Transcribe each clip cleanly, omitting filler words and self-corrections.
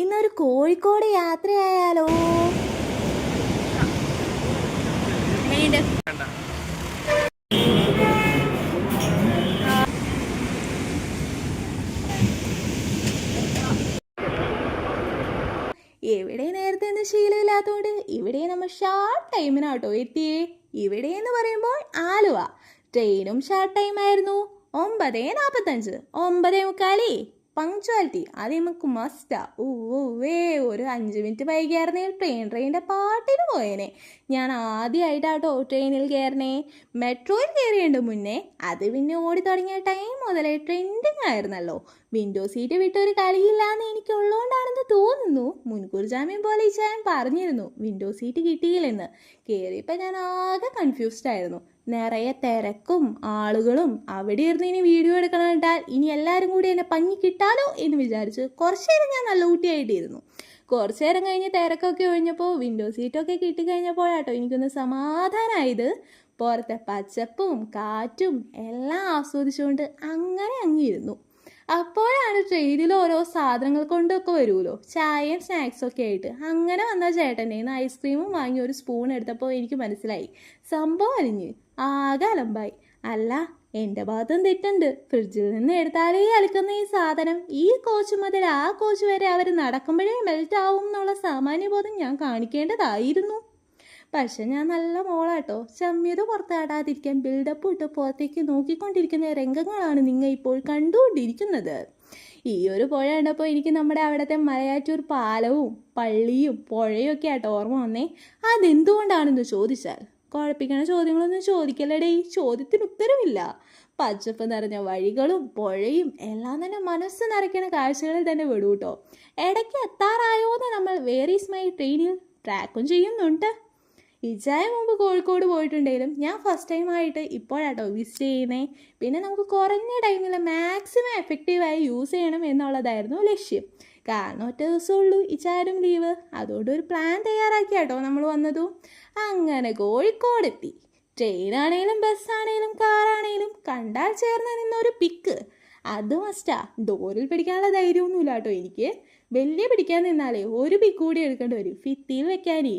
ഇന്നൊരു കോഴിക്കോട് യാത്രയായാലോ? എവിടെ നേരത്തെ ഒന്നും ശീലമില്ലാത്തതുകൊണ്ട് ഇവിടെ നമ്മൾ ഷാർട്ട് ടൈമിനാട്ടോ എത്തിയേ. ഇവിടെ എന്ന് പറയുമ്പോൾ ആലുവ. ട്രെയിനും ഷാർട്ട് ടൈം ആയിരുന്നു. 9:45, 9:45. പങ്ക്ച്വാലിറ്റി അത് നമുക്ക് മസ്റ്റാ. ഒരു 5 മിനിറ്റ് വൈകിയായിരുന്നെങ്കിൽ ട്രെയിനിൻ്റെ പാട്ടിന് പോയേനെ. ഞാൻ ആദ്യമായിട്ടാട്ടോ ട്രെയിനിൽ കയറണേ. മെട്രോയിൽ കയറിയുണ്ട് മുന്നേ. അത് പിന്നെ ഓടി തുടങ്ങിയ ടൈം മുതലേ ട്രെൻഡിങ് ആയിരുന്നല്ലോ. വിൻഡോ സീറ്റ് വിട്ടൊരു കളിയില്ലാന്ന് എനിക്കുള്ളതുകൊണ്ടാണെന്ന് തോന്നുന്നു. മുൻകൂർ ജാമ്യം പോലെ ഞാൻ പറഞ്ഞിരുന്നു വിൻഡോ സീറ്റ് കിട്ടിയില്ലെന്ന്. കയറിയപ്പോൾ ഞാൻ ആകെ കൺഫ്യൂസ്ഡ് ആയിരുന്നു. നിറയെ തിരക്കും ആളുകളും. അവിടെ ഇരുന്ന് ഇനി വീഡിയോ എടുക്കണം കേട്ടാൽ ഇനി എല്ലാവരും കൂടി എന്നെ പഞ്ഞി കിട്ടാലോ എന്ന് വിചാരിച്ച് കുറച്ചു നേരം ഞാൻ നല്ല കുട്ടിയായിട്ടിരുന്നു. കുറച്ചു നേരം കഴിഞ്ഞ് തിരക്കൊക്കെ ഒഴിഞ്ഞപ്പോൾ വിൻഡോ സീറ്റൊക്കെ കിട്ടിക്കഴിഞ്ഞപ്പോഴാട്ടോ എനിക്കൊന്ന് സമാധാനമായത്. പുറത്തെ പച്ചപ്പും കാറ്റും എല്ലാം ആസ്വദിച്ചുകൊണ്ട് അങ്ങനെ അങ്ങിരുന്നു. അപ്പോഴാണ് ട്രെയിനിൽ ഓരോ സാധനങ്ങൾ കൊണ്ടൊക്കെ വരുമല്ലോ, ചായയും സ്നാക്സൊക്കെ ആയിട്ട്. അങ്ങനെ വന്ന ചേട്ടൻ്റെ നിന്ന് ഐസ്ക്രീമും വാങ്ങി ഒരു സ്പൂൺ എടുത്തപ്പോൾ എനിക്ക് മനസ്സിലായി സംഭവം അലിഞ്ഞ് ആകെ അലമ്പായി. അല്ല, എൻ്റെ ഭാഗത്തും തെറ്റുണ്ട്. ഫ്രിഡ്ജിൽ നിന്ന് എടുത്താലേ അലക്കുന്ന ഈ സാധനം ഈ കോച്ച് മുതൽ ആ കോച്ച് വരെ അവർ നടക്കുമ്പോഴേ മെൽറ്റ് ആവും എന്നുള്ള സാമാന്യബോധം ഞാൻ കാണിക്കേണ്ടതായിരുന്നു. പക്ഷെ ഞാൻ നല്ല മോളാട്ടോ. ചമ്മിയത് പുറത്താടാതിരിക്കാൻ ബിൽഡപ്പ് ഇട്ട് പുറത്തേക്ക് നോക്കിക്കൊണ്ടിരിക്കുന്ന രംഗങ്ങളാണ് നിങ്ങൾ ഇപ്പോൾ കണ്ടുകൊണ്ടിരിക്കുന്നത്. ഈ ഒരു പുഴ കണ്ടപ്പോൾ എനിക്ക് നമ്മുടെ അവിടുത്തെ മലയാറ്റൂർ പാലവും പള്ളിയും പുഴയും ഒക്കെ ആട്ടോ ഓർമ്മ വന്നേ. അതെന്തുകൊണ്ടാണെന്ന് ചോദിച്ചാൽ കുഴപ്പിക്കണ ചോദ്യങ്ങളൊന്നും ചോദിക്കല്ലടേ. ചോദ്യത്തിന് ഉത്തരവില്ല. പച്ചപ്പ് നിറഞ്ഞ വഴികളും പുഴയും എല്ലാം തന്നെ മനസ്സ് നിറയ്ക്കണ കാഴ്ചകളിൽ തന്നെ വിടൂ കേട്ടോ. ഇടയ്ക്ക് എത്താറായോന്ന് നമ്മൾ വേർ ഈസ് മൈ ട്രെയിനിൽ ട്രാക്കും ചെയ്യുന്നുണ്ട്. ഇജായ മുമ്പ് കോഴിക്കോട് പോയിട്ടുണ്ടെങ്കിലും ഞാൻ ഫസ്റ്റ് ടൈമായിട്ട് ഇപ്പോഴാട്ടോ വിസിറ്റ് ചെയ്യുന്നേ. പിന്നെ നമുക്ക് കുറഞ്ഞ ടൈമിൽ മാക്സിമം എഫക്റ്റീവായി യൂസ് ചെയ്യണം എന്നുള്ളതായിരുന്നു ലക്ഷ്യം. കാരണം ഒറ്റ ദിവസമുള്ളൂ ഇച്ചാരും ലീവ്. അതുകൊണ്ട് ഒരു പ്ലാൻ തയ്യാറാക്കിയാട്ടോ നമ്മൾ വന്നതും. അങ്ങനെ കോഴിക്കോടെത്തി. ട്രെയിനാണേലും ബസ്സാണേലും കാറാണേലും കണ്ടാൽ ചേർന്ന് നിന്നൊരു പിക്ക് അത് മസ്റ്റാ. ഡോറിൽ പിടിക്കാനുള്ള ധൈര്യമൊന്നുമില്ല കേട്ടോ എനിക്ക്. വലിയ പിടിക്കാൻ നിന്നാലേ ഒരു പിക്ക് കൂടി എടുക്കേണ്ടി വരും ഭിത്തിയിൽ വെക്കാനേ.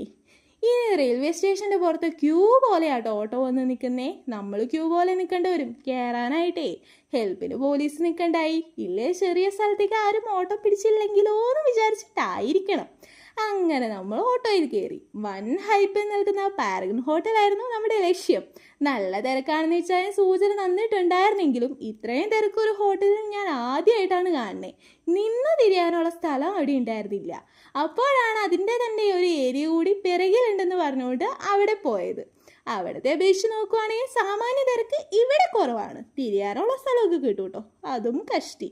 ഈ റെയിൽവേ സ്റ്റേഷൻ്റെ പുറത്ത് ക്യൂ പോലെയാട്ടോ ഓട്ടോ വന്ന് നിൽക്കുന്നേ. നമ്മൾ ക്യൂ പോലെ നിൽക്കേണ്ടി വരും കയറാനായിട്ടേ. ഹെൽപ്പിന് പോലീസ് നിൽക്കണ്ടായി. ഇല്ലേ ചെറിയ സ്ഥലത്തേക്ക് ആരും ഓട്ടോ പിടിച്ചില്ലെങ്കിലോ എന്ന് വിചാരിച്ചിട്ടായിരിക്കണം. അങ്ങനെ നമ്മൾ ഓട്ടോയിൽ കയറി. വൻ ഹൈപ്പിൽ നിൽക്കുന്ന പാരഗൺ ഹോട്ടലായിരുന്നു നമ്മുടെ ലക്ഷ്യം. നല്ല തിരക്കാണെന്ന് വെച്ചാൽ സൂചന തന്നിട്ടുണ്ടായിരുന്നെങ്കിലും ഇത്രയും തിരക്കൊരു ഹോട്ടലിൽ ഞാൻ ആദ്യമായിട്ടാണ് കാണുന്നത്. നിന്ന് തിരിയാനുള്ള സ്ഥലം അവിടെ ഉണ്ടായിരുന്നില്ല. അപ്പോഴാണ് അതിൻ്റെ തന്നെ ഒരു ഏരിയ കൂടി പിറകിലുണ്ടെന്ന് പറഞ്ഞുകൊണ്ട് അവിടെ പോയത്. അവിടുത്തെ അപേക്ഷിച്ച് നോക്കുവാണെങ്കിൽ സാമാന്യ തിരക്ക് ഇവിടെ കുറവാണ്. തിരിയാനുള്ള സ്ഥലമൊക്കെ കിട്ടും കേട്ടോ. അതും കഷ്ടി.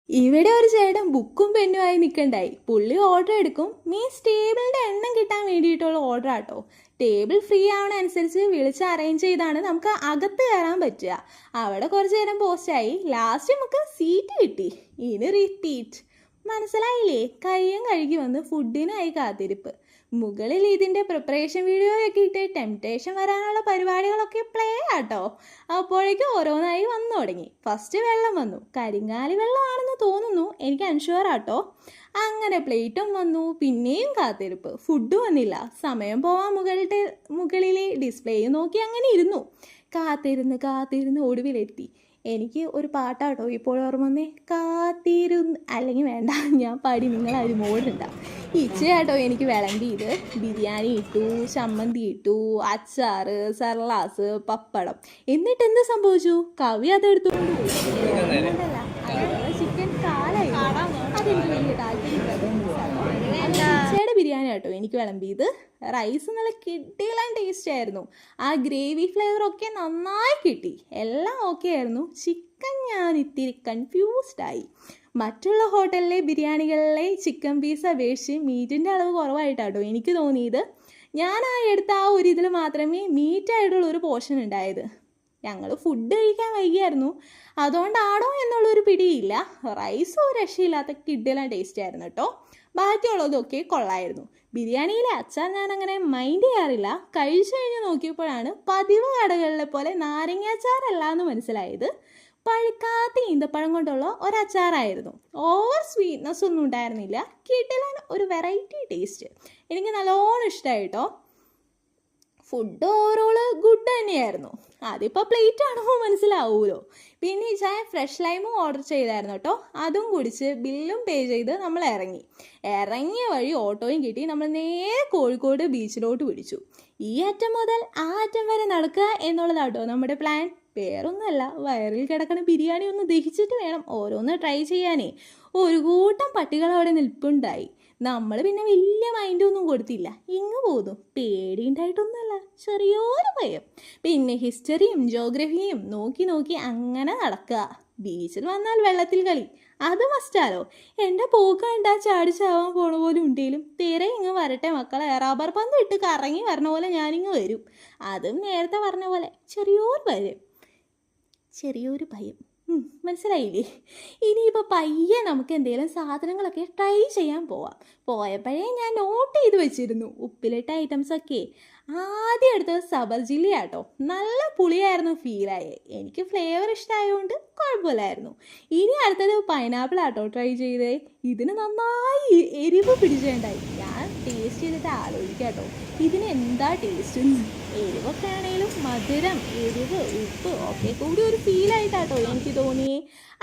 ഇവിടെ ഒരു ചേട്ടൻ ബുക്കും പെന്നുമായി നിൽക്കണ്ടായി. പുള്ളി ഓർഡർ എടുക്കും. മീൻസ് ടേബിളിൻ്റെ എണ്ണം കിട്ടാൻ വേണ്ടിയിട്ടുള്ള ഓർഡർ ആട്ടോ. ടേബിൾ ഫ്രീ ആവണ അനുസരിച്ച് വിളിച്ച് അറേഞ്ച് ചെയ്താണ് നമുക്ക് അകത്ത് കയറാൻ പറ്റുക. അവിടെ കുറച്ച് നേരം പോസ്റ്റായി. ലാസ്റ്റ് നമുക്ക് സീറ്റ് കിട്ടി. ഇനി റിപ്പീറ്റ്. മനസ്സിലായില്ലേ? കയ്യും കഴുകി വന്ന് ഫുഡിനായി കാത്തിരിപ്പ്. മുകളിൽ ഇതിൻ്റെ പ്രിപ്പറേഷൻ വീഡിയോ ഒക്കെ ഇട്ട് ടെംപ്റ്റേഷൻ വരാനുള്ള പരിപാടികളൊക്കെ പ്ലേ ആട്ടോ. അപ്പോഴേക്കും ഓരോന്നായി വന്നു തുടങ്ങി. ഫസ്റ്റ് വെള്ളം വന്നു. കരിങ്ങാലി വെള്ളമാണെന്ന് തോന്നുന്നു, എനിക്ക് അൺഷുവർ ആട്ടോ. അങ്ങനെ പ്ലേറ്റും വന്നു. പിന്നെയും കാത്തിരിപ്പ്. ഫുഡ് വന്നില്ല. സമയം പോവാൻ മുകളിലെ ഡിസ്പ്ലേയും നോക്കി അങ്ങനെ ഇരുന്നു. കാത്തിരുന്ന് ഒടുവിലെത്തി. എനിക്ക് ഒരു പാട്ടാട്ടോ ഇപ്പോൾ ഓർമ്മ വന്നേ. കാത്തിരുന്ന് അല്ലെങ്കിൽ വേണ്ട, ഞാൻ പാടി നിങ്ങളാരും ഓടണ്ട. ഇച്ചയാട്ടോ എനിക്ക് വിളമ്പിയത്. ബിരിയാണി ഇട്ടു, ചമ്മന്തി ഇട്ടു, അച്ചാറ്, സർലാസ്, പപ്പടം. എന്നിട്ട് എന്ത് സംഭവിച്ചു? കവി അതെടുത്തുകൊണ്ട് പോയി. ചിക്കൻ കാലായി. അതെനിക്ക് വലിയ താല്പര്യം. ഇച്ചയുടെ ബിരിയാണി കേട്ടോ എനിക്ക് വിളമ്പിയത്. റൈസ് നല്ല കിട്ടിയില്ലാൻ ടേസ്റ്റ് ആയിരുന്നു. ആ ഗ്രേവി ഫ്ലേവറൊക്കെ നന്നായി കിട്ടി. എല്ലാം ഓക്കെ ആയിരുന്നു. ചിക്കൻ ഞാൻ ഇത്തിരി കൺഫ്യൂസ്ഡായി. മറ്റുള്ള ഹോട്ടലിലെ ബിരിയാണികളിലെ ചിക്കൻ പീസ് അപേക്ഷിച്ച് മീറ്റിൻ്റെ അളവ് കുറവായിട്ടാട്ടോ എനിക്ക് തോന്നിയത്. എടുത്ത ആ ഒരു ഇതിൽ മാത്രമേ മീറ്റായിട്ടുള്ള ഒരു പോർഷൻ ഉണ്ടായത്. ഞങ്ങൾ ഫുഡ് കഴിക്കാൻ വൈകിയായിരുന്നു. അതുകൊണ്ടാണോ എന്നുള്ളൊരു പിടിയില്ല. റൈസ് ഒരു രക്ഷയില്ലാത്ത കിഡിലാൻ ടേസ്റ്റ് ആയിരുന്നു കേട്ടോ. ബാക്കിയുള്ളതൊക്കെ കൊള്ളായിരുന്നു. ബിരിയാണിയിലെ അച്ചാർ ഞാൻ അങ്ങനെ മൈൻഡ് ചെയ്യാറില്ല. കഴിച്ചു കഴിഞ്ഞ് നോക്കിയപ്പോഴാണ് പതിവ് കടകളിലെ പോലെ നാരങ്ങ അച്ചാറല്ല എന്ന് മനസ്സിലായത്. പഴുക്കാത്ത ഈന്തപ്പഴം കൊണ്ടുള്ള ഒരച്ചാറായിരുന്നു. ഓവർ സ്വീറ്റ്നെസ് ഒന്നും ഉണ്ടായിരുന്നില്ല. കിട്ടില്ല ഒരു വെറൈറ്റി ടേസ്റ്റ്. എനിക്ക് നല്ലോണം ഇഷ്ടമായി കേട്ടോ. ഫുഡ് ഓവറോള് ഗുഡ് തന്നെയായിരുന്നു. അതിപ്പോൾ പ്ലേറ്റ് ആണോ മനസ്സിലാവുമല്ലോ. പിന്നെ ഈ ചായ ഫ്രഷ് ലൈമും ഓർഡർ ചെയ്തായിരുന്നു കേട്ടോ. അതും കുടിച്ച് ബില്ലും പേ ചെയ്ത് നമ്മൾ ഇറങ്ങിയ വഴി ഓട്ടോയും കിട്ടി. നമ്മൾ നേരെ കോഴിക്കോട് ബീച്ചിലോട്ട് പിടിച്ചു. ഈ അറ്റം മുതൽ ആ അറ്റം വരെ നടക്കുക എന്നുള്ളതാട്ടോ നമ്മുടെ പ്ലാൻ. വേറൊന്നുമല്ല, വയറിൽ കിടക്കണ ബിരിയാണി ഒന്ന് ദഹിച്ചിട്ട് വേണം ഓരോന്ന് ട്രൈ ചെയ്യാനേ. ഒരു കൂട്ടം പട്ടികൾ അവിടെ നിൽപ്പുണ്ടായി. നമ്മൾ പിന്നെ വലിയ മൈൻഡൊന്നും കൊടുത്തില്ല, ഇങ്ങ് പോന്നു. പേടിയുണ്ടായിട്ടൊന്നുമല്ല, ചെറിയൊരു ഭയം. പിന്നെ ഹിസ്റ്ററിയും ജോഗ്രഫിയും നോക്കി അങ്ങനെ നടക്കുക. ബീച്ചിൽ വന്നാൽ വെള്ളത്തിൽ കളി അത് മസ്റ്റാലോ. എൻ്റെ പോക്ക് കണ്ടാൽ ചാടി ചാവാൻ പോണ പോലെ ഉണ്ടെങ്കിലും തീരെ ഇങ്ങ് വരട്ടെ മക്കളെ. റബ്ബർ പന്ത് ഇട്ട് കറങ്ങി വരണ പോലെ ഞാനിങ്ങ് വരും. അതും നേരത്തെ പറഞ്ഞ പോലെ ചെറിയൊരു ഭയം. മനസ്സിലായില്ലേ? ഇനിയിപ്പോൾ പയ്യെ നമുക്ക് എന്തെങ്കിലും സാധനങ്ങളൊക്കെ ട്രൈ ചെയ്യാൻ പോവാം. പോയപ്പോഴേ ഞാൻ നോട്ട് ചെയ്ത് വെച്ചിരുന്നു ഉപ്പിലിട്ട ഐറ്റംസൊക്കെ. ആദ്യം എടുത്തത് സബർജില്ലിയാട്ടോ. നല്ല പുളിയായിരുന്നു ഫീലായേ. എനിക്ക് ഫ്ലേവർ ഇഷ്ടമായതുകൊണ്ട് കുഴപ്പമില്ലായിരുന്നു. ഇനി അടുത്തത് പൈനാപ്പിൾ ആട്ടോ ട്രൈ ചെയ്തേ. ഇതിന് നന്നായി എരിവ് പിടിച്ചേണ്ടായി. ഞാൻ ടേസ്റ്റ് ചെയ്തിട്ട് ആലോചിക്കാം കേട്ടോ, ഇതിന് എന്താ ടേസ്റ്റ്. എരിവൊക്കെ ആണെങ്കിലും മധുരം, എരിവ്, ഉപ്പ് ഒക്കെ കൂടി ഒരു ഫീലായിട്ടാട്ടോ എനിക്ക് തോന്നിയേ.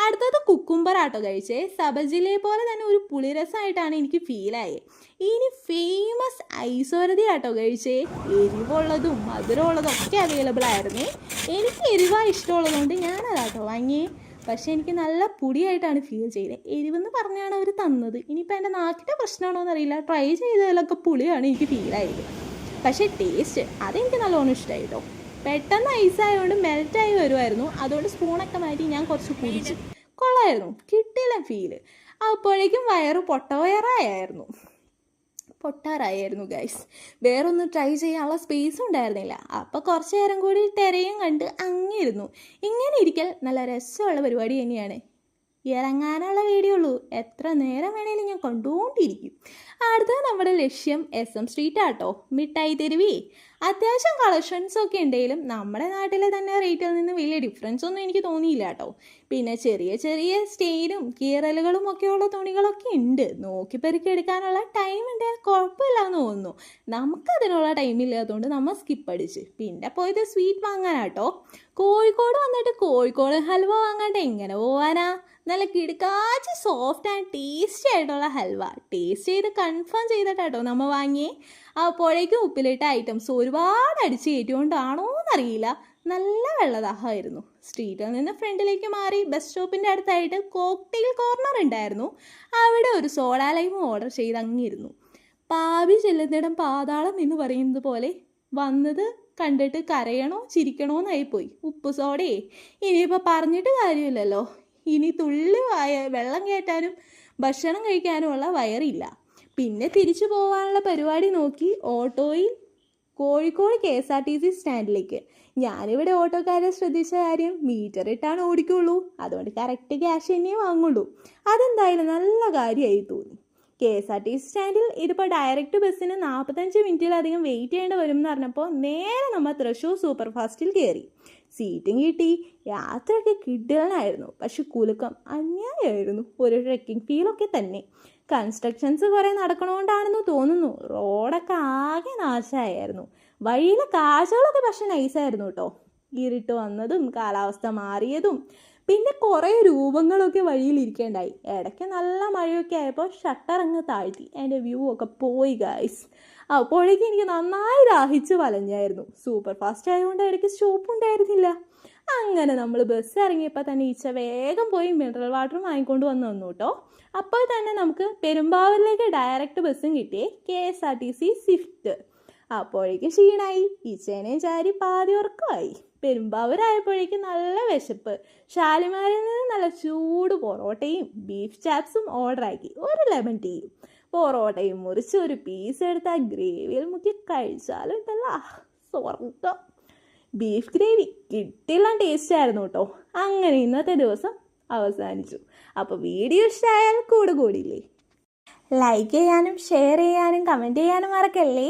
അടുത്തത് കുക്കുംബറാട്ടോ കഴിച്ചേ. സബർജില്ലയെ പോലെ തന്നെ ഒരു പുളിരസമായിട്ടാണ് എനിക്ക് ഫീലായേ. ഇനി ഫേമസ് ഐസോരതി ആട്ടോ കഴിച്ചേ. എരിവുള്ളതും മധുരമുള്ളതും ഒക്കെ അവൈലബിൾ ആയിരുന്നേ. എനിക്ക് എരിവാണ് ഇഷ്ടമുള്ളതുകൊണ്ട് ഞാനതാട്ടോ വാങ്ങിയേ. പക്ഷേ എനിക്ക് നല്ല പൊടിയായിട്ടാണ് ഫീൽ ചെയ്തത്. എരിവെന്ന് പറഞ്ഞാണ് അവർ തന്നത്. ഇനിയിപ്പോൾ എൻ്റെ നാക്കിൻ്റെ പ്രശ്നമാണോ എന്നറിയില്ല, ട്രൈ ചെയ്തതിലൊക്കെ പുളിയാണ് എനിക്ക് ഫീലായത്. പക്ഷേ ടേസ്റ്റ് അതെനിക്ക് നല്ലോണം ഇഷ്ടമായി കേട്ടോ. പെട്ടെന്ന് ഐസായതുകൊണ്ട് മെൽറ്റായി വരുമായിരുന്നു. അതുകൊണ്ട് സ്പൂണൊക്കെ മാറ്റി ഞാൻ കുറച്ച് കുടിച്ച് കൊള്ളായിരുന്നു. കിട്ടില്ല ഫീല്. അപ്പോഴേക്കും വയറ് പൊട്ടാറായിരുന്നു ഗൈസ്. വേറൊന്നും ട്രൈ ചെയ്യാനുള്ള സ്പേസ് ഉണ്ടായിരുന്നില്ല. അപ്പോൾ കുറച്ച് നേരം കൂടി തിരയും കണ്ട് അങ്ങിരുന്നു. ഇങ്ങനെ ഇരിക്കൽ നല്ല രസമുള്ള പരിപാടി തന്നെയാണ്. ഇറങ്ങാനുള്ള വീഡിയോ ഉള്ളൂ, എത്ര നേരം വേണേലും ഞാൻ കണ്ടുകൊണ്ടിരിക്കും. അടുത്തത് നമ്മുടെ ലക്ഷ്യം SM സ്ട്രീറ്റ് ആട്ടോ. മിഠായി തെരുവി. അത്യാവശ്യം കളക്ഷൻസൊക്കെ ഉണ്ടെങ്കിലും നമ്മുടെ നാട്ടിലെ തന്നെ റേറ്റിൽ നിന്ന് വലിയ ഡിഫറൻസ് ഒന്നും എനിക്ക് തോന്നിയില്ല കേട്ടോ. പിന്നെ ചെറിയ സ്റ്റെയിനും കീറലുകളും ഒക്കെയുള്ള തുണികളൊക്കെ ഉണ്ട്. നോക്കി പെറുക്കി എടുക്കാനുള്ള ടൈം ഉണ്ടെങ്കിൽ കുഴപ്പമില്ല എന്ന് തോന്നുന്നു. നമുക്കതിനുള്ള ടൈമില്ലാത്തതുകൊണ്ട് നമ്മൾ സ്കിപ്പ് അടിച്ച് പിന്നെ പോയത് സ്വീറ്റ് വാങ്ങാനാട്ടോ. കോഴിക്കോട് വന്നിട്ട് കോഴിക്കോട് ഹൽവ വാങ്ങാണ്ട് എങ്ങനെ പോവാനാ? നല്ല കിടുക്കാച്ച് സോഫ്റ്റ് ആൻഡ് ടേസ്റ്റി ആയിട്ടുള്ള ഹൽവ ടേസ്റ്റ് ചെയ്ത് കൺഫേം ചെയ്തിട്ടാട്ടോ നമ്മൾ വാങ്ങിയേ. അപ്പോഴേക്കും ഉപ്പിലിട്ട ഐറ്റംസ് ഒരുപാട് അടിച്ച് കയറ്റിക്കൊണ്ടാണോ എന്നറിയില്ല, നല്ല വെള്ളദാഹമായിരുന്നു. സ്ട്രീറ്റിൽ നിന്ന് ഫ്രണ്ടിലേക്ക് മാറി ബസ് സ്റ്റോപ്പിൻ്റെ അടുത്തായിട്ട് കോക്ടെയിൽ കോർണർ ഉണ്ടായിരുന്നു. അവിടെ ഒരു സോഡാ ലൈമും ഓർഡർ ചെയ്ത് അങ്ങിരുന്നു. പാവി ചെല്ലുന്നിടം പാതാളം എന്ന് പറയുന്നത് പോലെ വന്നത് കണ്ടിട്ട് കരയണോ ചിരിക്കണോ എന്നായിപ്പോയി. ഉപ്പ് സോഡയെ ഇനിയിപ്പോൾ പറഞ്ഞിട്ട് കാര്യമില്ലല്ലോ. ഇനി തുള്ളി വെള്ളം കയറ്റാനും ഭക്ഷണം കഴിക്കാനുമുള്ള വയറില്ല. പിന്നെ തിരിച്ചു പോകാനുള്ള പരിപാടി നോക്കി ഓട്ടോയിൽ കോഴിക്കോട് KSRTC സ്റ്റാൻഡിലേക്ക്. ഞാനിവിടെ ഓട്ടോക്കാരെ ശ്രദ്ധിച്ച കാര്യം മീറ്റർ ഇട്ടാണ് ഓടിക്കുള്ളൂ, അതുകൊണ്ട് കറക്റ്റ് ക്യാഷ് തന്നെയേ വാങ്ങുള്ളൂ. അതെന്തായാലും നല്ല കാര്യമായി തോന്നി. KSRTC സ്റ്റാൻഡിൽ ഇതിപ്പോൾ ഡയറക്റ്റ് ബസ്സിന് 45 മിനിറ്റിലധികം വെയിറ്റ് ചെയ്യേണ്ടി വരും എന്ന് പറഞ്ഞപ്പോൾ നേരെ നമ്മൾ തൃശ്ശൂർ സൂപ്പർ ഫാസ്റ്റിൽ കയറി. സീറ്റും കിട്ടി. യാത്രയൊക്കെ കിടലനായിരുന്നു. പക്ഷെ കുലുക്കം അന്യായമായിരുന്നു. ഒരു ട്രെക്കിംഗ് ഫീലൊക്കെ തന്നെ. കൺസ്ട്രക്ഷൻസ് കുറേ നടക്കണോണ്ടാണെന്ന് തോന്നുന്നു. റോഡൊക്കെ ആകെ നാശമായിരുന്നു. വഴിയിലെ കാഴ്ചകളൊക്കെ പക്ഷെ നൈസായിരുന്നു കേട്ടോ. ഇരുട്ട് വന്നതും കാലാവസ്ഥ മാറിയതും പിന്നെ കുറേ രൂപങ്ങളൊക്കെ വഴിയിൽ ഇരിക്കേണ്ടായി. ഇടയ്ക്ക് നല്ല മഴയൊക്കെ ആയപ്പോൾ ഷട്ടർ അങ്ങ് താഴ്ത്തി. എൻ്റെ വ്യൂ ഒക്കെ പോയി ഗൈസ്. അപ്പോഴേക്കും എനിക്ക് നന്നായി ദാഹിച്ച് വലഞ്ഞായിരുന്നു. സൂപ്പർ ഫാസ്റ്റ് ആയതുകൊണ്ട് ഇടയ്ക്ക് സ്റ്റോപ്പ് ഉണ്ടായിരുന്നില്ല. അങ്ങനെ നമ്മൾ ബസ് ഇറങ്ങിയപ്പോൾ തന്നെ ഈച്ച വേഗം പോയി മിനറൽ വാട്ടർ വാങ്ങിക്കൊണ്ട് വന്നു കേട്ടോ. അപ്പോൾ തന്നെ നമുക്ക് പെരുമ്പാവൂരിലേക്ക് ഡയറക്റ്റ് ബസ്സും കിട്ടി, KSRTC സ്വിഫ്റ്റ്. അപ്പോഴേക്കും ക്ഷീണായി. ഈച്ചേനെയും ചാരി പാതി ഉറക്കമായി. പെരുമ്പാവൂരായപ്പോഴേക്കും നല്ല വിശപ്പ്. ഷാലിമാരിൽ നിന്ന് നല്ല ചൂട് പൊറോട്ടയും ബീഫ് ചാപ്സും ഓർഡറാക്കി. ഒരു ലെമൺ ടീയും. പൊറോട്ടയും മുറിച്ച് ഒരു പീസ് എടുത്ത് ആ ഗ്രേവിയിൽ മുക്കി കഴിച്ചാലും ഇതല്ല സ്വർഗം. ബീഫ് ഗ്രേവി കിട്ടില്ല ടേസ്റ്റ് ആയിരുന്നു കേട്ടോ. അങ്ങനെ ഇന്നത്തെ ദിവസം അവസാനിച്ചു. അപ്പോൾ വീഡിയോ ഇഷ്ടമായാൽ കൂടില്ലേ, ലൈക്ക് ചെയ്യാനും ഷെയർ ചെയ്യാനും കമൻറ്റ് ചെയ്യാനും മറക്കല്ലേ.